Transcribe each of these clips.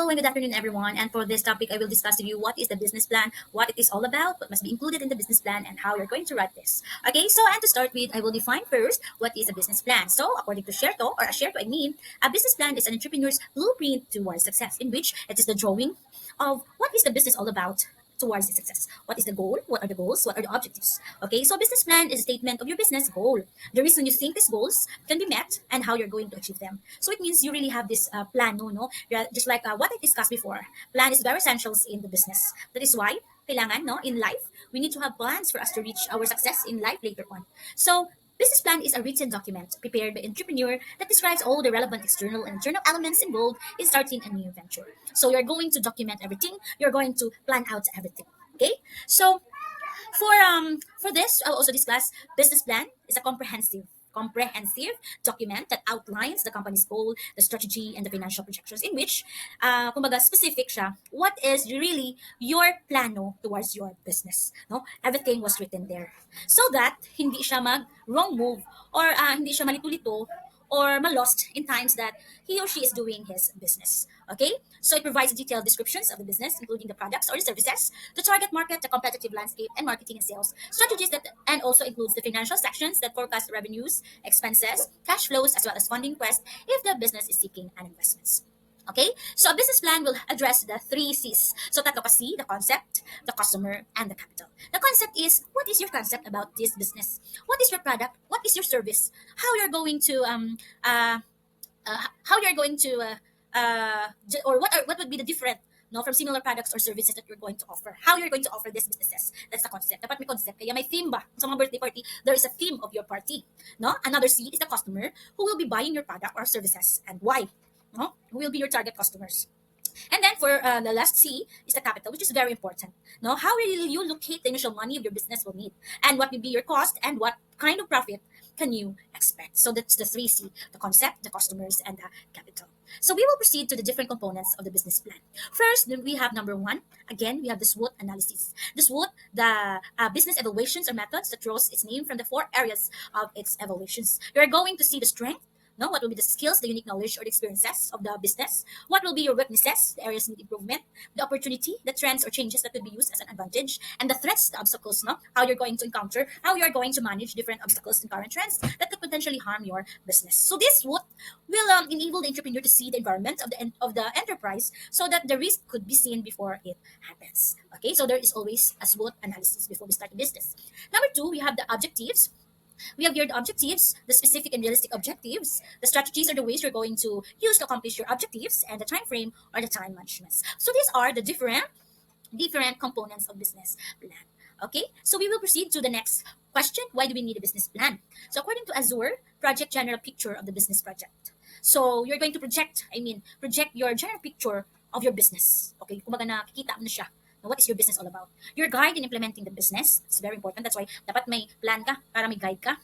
and good afternoon, everyone. And for this topic, I will discuss with you what is the business plan, what it is all about, what must be included in the business plan, and how you're going to write this. Okay, so and to start with, I will define first what is a business plan. So, according to Sherto, or Sherto, I mean, a business plan is an entrepreneur's blueprint towards success, in which it is the drawing of what is the business all about towards the success. What is the goal? What are the goals? What are the objectives? Okay, so business plan is a statement of your business goal, the reason you think these goals can be met, and how you're going to achieve them. So it means you really have this plan, no? Yeah, just like what I discussed before. Plan is very essential in the business. That is why kailangan, no, in life, we need to have plans for us to reach our success in life later on. So business plan is a written document prepared by entrepreneur that describes all the relevant external and internal elements involved in starting a new venture. So you're going to document everything. You're going to plan out everything. Okay. So for this, I'll also discuss business plan is a comprehensive document that outlines the company's goal, the strategy, and the financial projections in which, kumbaga, specific siya, what is really your plano towards your business. No? Everything was written there. So that hindi siya mag wrong move or hindi siya malito-lito or malost in times that he or she is doing his business. Okay? So it provides detailed descriptions of the business, including the products or the services, the target market, the competitive landscape, and marketing and sales strategies that and also includes the financial sections that forecast revenues, expenses, cash flows, as well as funding requests if the business is seeking an investment. Okay, so a business plan will address the three C's. So tatlo ka C, the concept, the customer, and the capital. The concept is, what is your concept about this business? What is your product? What is your service? How you're going to how you're going to or what would be the different, no, from similar products or services that you're going to offer. How you're going to offer these businesses. That's the concept. Dapat may concept. Kaya may theme ba? Sa mga birthday party, there is a theme of your party. No? Another C is the customer who will be buying your product or services and why. No? Who will be your target customers. And then for the last C is the capital, which is very important. No, how will you locate the initial money of your business will need, and what will be your cost, and what kind of profit can you expect? So that's the three C: the concept, the customers, and the capital. So we will proceed to the different components of the business plan. First, we have number one. Again, we have the SWOT analysis. The SWOT, the business evaluations or methods that draws its name from the four areas of its evaluations. You are going to see the strength. No, what will be the skills, the unique knowledge, or the experiences of the business? What will be your weaknesses, the areas need improvement, the opportunity, the trends or changes that could be used as an advantage, and the threats, the obstacles, no? How you're going to encounter, how you're going to manage different obstacles and current trends that could potentially harm your business. So this would will enable the entrepreneur to see the environment of the enterprise so that the risk could be seen before it happens. Okay, so there is always a SWOT analysis before we start a business. Number two, we have the objectives. We have here the objectives, the specific and realistic objectives, the strategies or the ways you're going to use to accomplish your objectives, and the time frame or the time management. So these are the different components of business plan. Okay, so we will proceed to the next question. Why do we need a business plan? So according to Azure, project general picture of the business project. So you're going to project your general picture of your business. Okay, kumbaga nakikita mo na siya. Now, what is your business all about? Your guide in implementing the business. It's very important. That's why dapat may plan ka para may guide ka.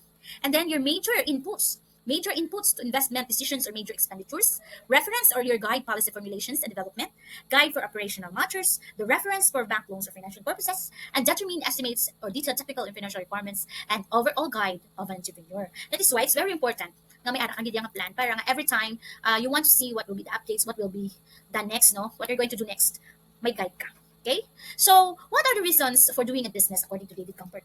And then your major inputs to investment decisions or major expenditures, reference or your guide policy formulations and development, guide for operational matters, the reference for bank loans or financial purposes, and determine estimates or detailed technical and financial requirements, and overall guide of an entrepreneur. That is why it's very important na may ara kang gid nga plan para nga every time you want to see what will be the updates, what will be the next, no? What you're going to do next, may guide ka. Okay? So, what are the reasons for doing a business according to David Comfort?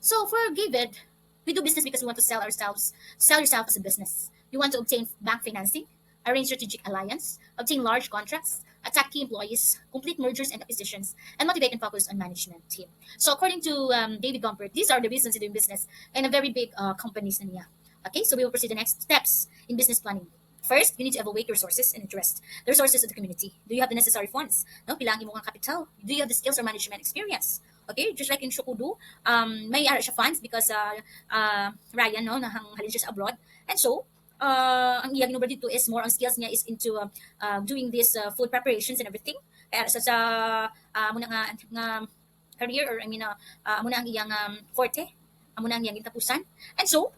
So, for David, we do business because we want to sell yourself as a business. You want to obtain bank financing, arrange strategic alliance, obtain large contracts, attack key employees, complete mergers and acquisitions, and motivate and focus on management team. So, according to David Comfort, these are the reasons to do business in a very big companies na niya. Okay, so we will proceed to the next steps in business planning. First, you need to evaluate your resources and interest. The resources of the community. Do you have the necessary funds? No, pilang mo nga capital. Do you have the skills or management experience? Okay, just like in Shokudu, may ara siya funds because Ryan, no, nahang halin siya sa abroad. And so, ang iyang number dito is more on skills niya is into doing this food preparations and everything. Kaya sa muna nga career or muna ang iyang forte, muna ang iyang tapusan. And so,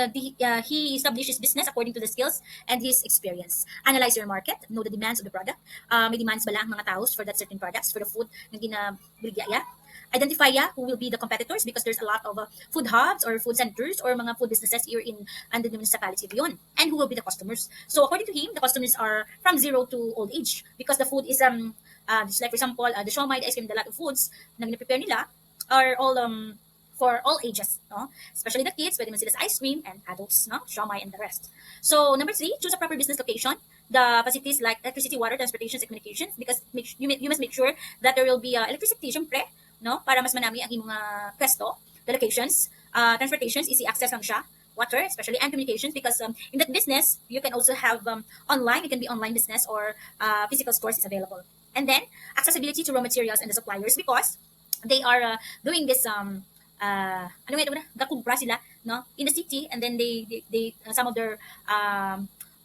he establishes business according to the skills and his experience. Analyze your market, know the demands of the product. May demands ba lang mga taos for that certain products, for the food na ginabuligya. identify who will be the competitors because there's a lot of food hubs or food centers or mga food businesses here in under the municipality of yun. And who will be the customers. So according to him, the customers are from 0 to old age because the food is just like for example, the siomai, the ice cream, the lot of foods na prepare nila are all for all ages, no? Especially the kids, pwede man sila sa ice cream, and adults, no? Siomai and the rest. So number 3, choose a proper business location. The facilities like electricity, water, transportation, and communications, because you must make sure that there will be electricity, syempre, no? Para mas manami ang imong pwesto, the locations, transportations, easy access lang siya, water, especially, and communications, because in that business, you can also have online, it can be online business or physical stores is available. And then, accessibility to raw materials and the suppliers, because they are doing this ano nga ito na, gakumpra sila, no, in the city, and then they some of their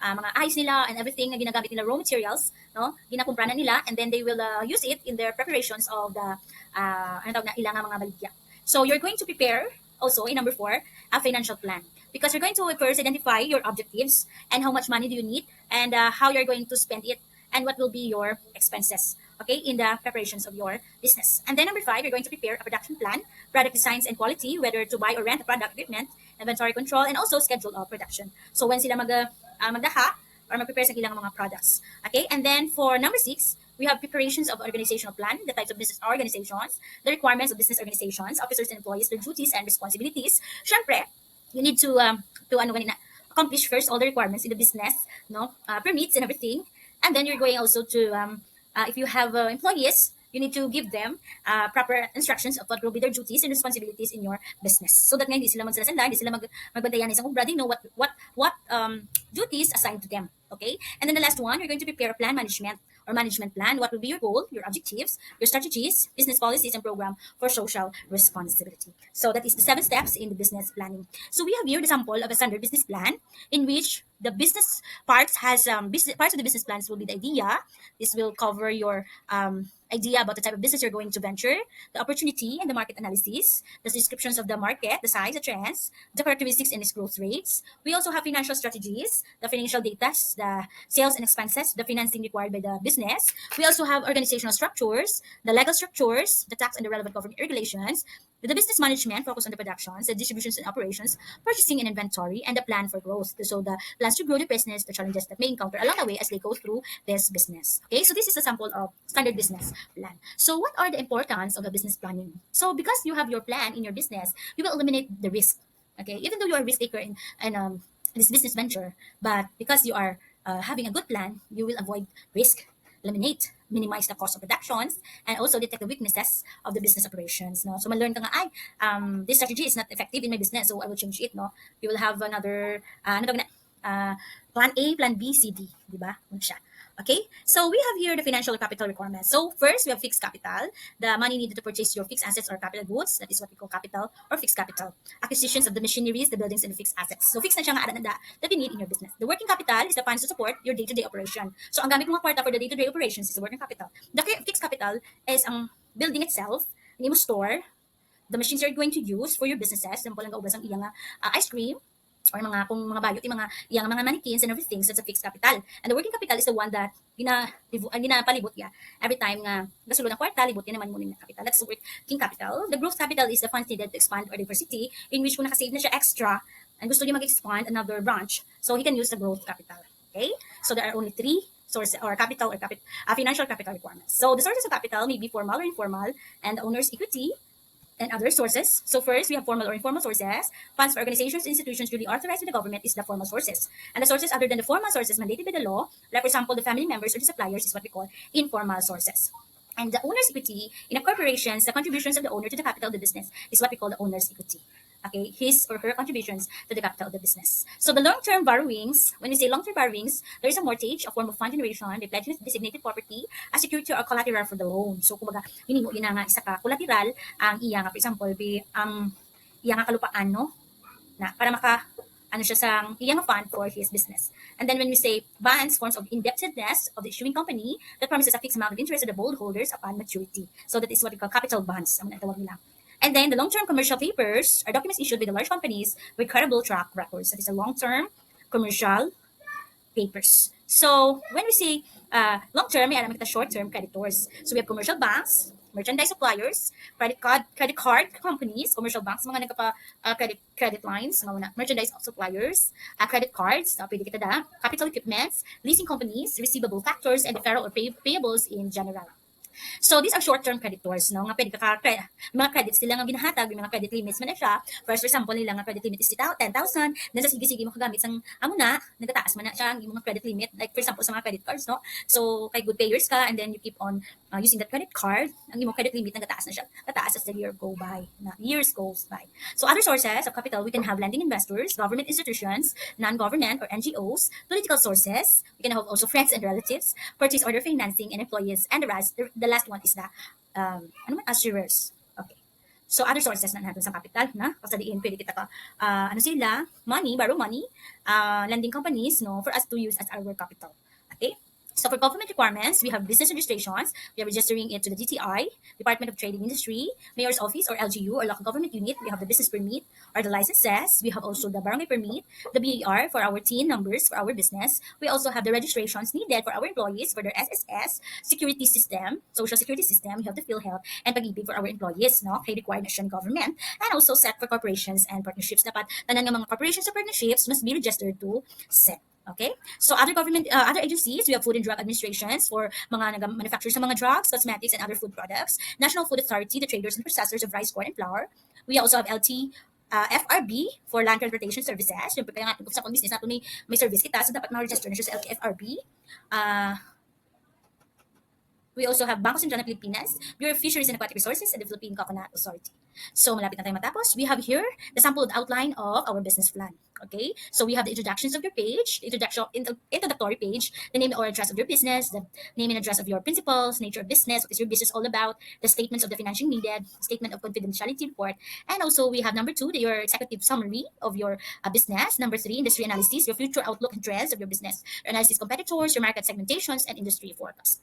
mga ice nila and everything na ginagamit nila raw materials, no, ginakumpra na nila, and then they will use it in their preparations of the ano tawag na ilang mga baligya. So you're going to prepare also in number 4 a financial plan, because you're going to first identify your objectives and how much money do you need, and how you're going to spend it, and what will be your expenses, okay, in the preparations of your business. And then number 5, you're going to prepare a production plan, product designs and quality, whether to buy or rent a product, equipment, inventory control, and also schedule of production. So when sila magdaha or mag-prepare sa ilang mga products. Okay, and then for number 6, we have preparations of organizational plan, the types of business organizations, the requirements of business organizations, officers and employees, their duties and responsibilities. Syempre, you need to ano ganina, accomplish first all the requirements in the business, no, permits and everything. And then you're going also to if you have employees, you need to give them proper instructions of what will be their duties and responsibilities in your business, so that nga hindi sila magsasanda, hindi sila magbantayan ng isang obra, they know what duties assigned to them. Okay, and then the last one, you're going to prepare a plan management or management plan. What will be your goal, your objectives, your strategies, business policies, and program for social responsibility. So that is the 7 steps in the business planning. So we have here the sample of a standard business plan in which the business parts has parts of the business plans will be the idea. This will cover your idea about the type of business you're going to venture, the opportunity and the market analysis, the descriptions of the market, the size, the trends, the characteristics and its growth rates. We also have financial strategies, the financial data, the sales and expenses, the financing required by the business. We also have organizational structures, the legal structures, the tax and the relevant government regulations, the business management, focus on the productions, the distributions and operations, purchasing and inventory, and the plan for growth. So the plans to grow the business, the challenges that may encounter along the way as they go through this business. Okay, so this is a sample of standard business plan. So what are the importance of the business planning? So because you have your plan in your business, you will eliminate the risk. Okay, even though you are a risk taker in this business venture, but because you are having a good plan, you will avoid risk, eliminate, minimize the cost of productions, and also detect the weaknesses of the business operations. No, so ma-learn ka nga, this strategy is not effective in my business, so I will change it. No, you will have another plan A, plan B, C, D, di ba? Siya. Okay, so we have here the financial capital requirements. So first, we have fixed capital, the money needed to purchase your fixed assets or capital goods. That is what we call capital or fixed capital. Acquisitions of the machineries, the buildings, and the fixed assets. So fixed na siya nga that you need in your business. The working capital is the funds to support your day-to-day operation. So ang gamit mo nga kwarta for the day-to-day operations is the working capital. The fixed capital is ang building itself, hindi mo store, the machines you're going to use for your businesses. Sample lang gaubas ang iyang ice cream, or mga kung mga bayot, yung mga mannequins and everything, so that's a fixed capital. And the working capital is the one that ginapalibot ya every time nga gasulo ng kwarta, libot yan naman muna ng capital. That's the working capital. The growth capital is the funds needed to expand or diversity, in which kung nakasave na siya extra and gusto niya mag-expand another branch, so he can use the growth capital. Okay, so there are only 3 sources or capital or financial capital requirements. So the sources of capital may be formal or informal, and the owner's equity and other sources. So first, we have formal or informal sources. Funds for organizations, institutions duly authorized by the government is the formal sources. And the sources other than the formal sources mandated by the law, like for example, the family members or the suppliers, is what we call informal sources. And the owner's equity in a corporation, the contributions of the owner to the capital of the business is what we call the owner's equity. Okay, his or her contributions to the capital of the business. So the long-term borrowings, when we say long-term borrowings, there is a mortgage, a form of fund generation, they pledge designated property as security or collateral for the loan. So kumbaga, hinimo yun nga isa ka collateral ang iya nga, for example, iya nga kalupaan, no? Na para maka ano siya sa iyang fund for his business. And then when we say bonds, forms of indebtedness of the issuing company that promises a fixed amount of interest to the bondholders upon maturity. So that is what we call capital bonds. Ang natawag nila. And then the long-term commercial papers are documents issued by the large companies with credible track records. That is a long-term commercial papers. So when we say long-term, may alam kita short-term creditors. So we have commercial banks, merchandise suppliers, credit card companies, commercial banks, mga credit lines, mga merchandise suppliers, credit cards, pwede kita da, capital equipments, leasing companies, receivable factors, and deferral or payables in general. So these are short-term creditors, no? Nga pwede mga credits nila nga ginahatag, may mga credit limits man na siya. For example, nila nga credit limit is 10,000, then sa sige-sige mo kagamit sang amo na, nagataas man na siya ang mga credit limit. Like for example, sa mga credit cards, no? So kay good payers ka and then you keep on using that credit card, ang imong credit limit nagataas na siya. Tataas as the years goes by. So other sources of capital, we can have lending investors, government institutions, non-government or NGOs, political sources. We can have also friends and relatives, purchase order financing, and employees. And the last one is the assurers. Okay. So other sources na natin sa capital na kasaliin pwede kita ka borrow money, lending companies no for us to use as our capital. Okay? So for government requirements, we have business registrations. We are registering it to the DTI, Department of Trade and Industry, Mayor's Office or LGU or local government unit. We have the business permit or the licenses. We have also the barangay permit, the BAR for our TIN numbers for our business. We also have the registrations needed for our employees for their SSS, security system, social security system. We have the PhilHealth and pag-ibig for our employees, no? Kay required na siya ng government. And also set for corporations and partnerships. Dapat tanan ng mga corporations or partnerships must be registered to SEC. Okay? So other agencies, we have Food and Drug Administrations for mga manufacturers ng mga drugs, cosmetics, and other food products. National Food Authority, the traders and processors of rice, corn, and flour. We also have FRB for land transportation services. Siyempre, kaya nga, kung sa business natin may service kita, so dapat ma-register na siya sa FRB. We also have Bangko Sentral ng Pilipinas, Bureau of Fisheries and Aquatic Resources, and the Philippine Coconut Authority. So, malapit na tayo matapos. We have here the sampled outline of our business plan. Okay? So, we have the introductions of your page, the introductory page, the name or address of your business, the name and address of your principals, nature of business, what is your business all about, the statements of the financing needed, statement of confidentiality report, and also we have number 2, your executive summary of your business. Number 3, industry analysis, your future outlook and trends of your business, your analysis competitors, your market segmentations, and industry forecast.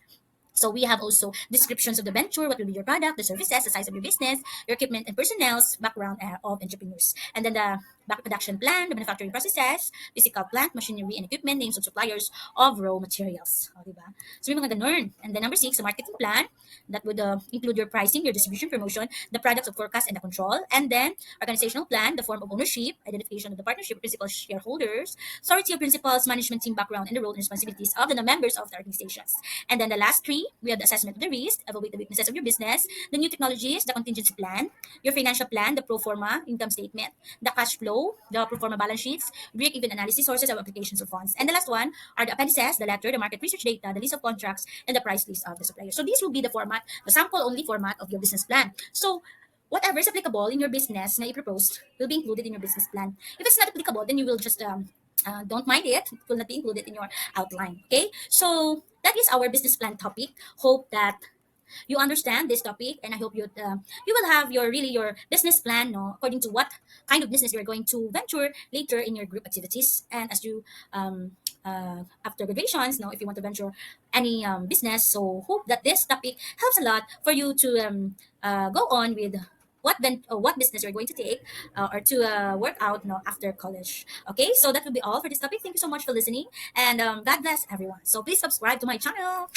So we have also descriptions of the venture, what will be your product, the services, the size of your business, your equipment and personnel's background of entrepreneurs. And then the back production plan, the manufacturing processes, physical plant, machinery and equipment, names of suppliers of raw materials. O, diba? So may mga ganun. And then number 6, the marketing plan. That would include your pricing, your distribution, promotion, the products of forecast and the control. And then organizational plan, the form of ownership, identification of the partnership, principal shareholders, authority of principals, management team background, and the role and responsibilities of the members of the organizations. And then the last 3, we have the assessment of the risk, evaluate the weaknesses of your business, the new technologies, the contingency plan, your financial plan, the pro forma income statement, the cash flow, the pro forma balance sheets, break-even analysis, sources of applications of funds. And the last one are the appendices, the letter, the market research data, the list of contracts, and the price list of the suppliers. So these will be the format, the sample-only format of your business plan. So whatever is applicable in your business na i-propose will be included in your business plan. If it's not applicable, then you will just don't mind it. It will not be included in your outline. Okay? So that is our business plan topic. Hope that you understand this topic, and I hope you will have your business plan, no, according to what kind of business you're going to venture later in your group activities, and as you after graduations, no, if you want to venture any business. So hope that this topic helps a lot for you to go on with what business you're going to take or to work out, no, after college. Okay, so that will be all for this topic. Thank you so much for listening, and God bless everyone. So please subscribe to my channel.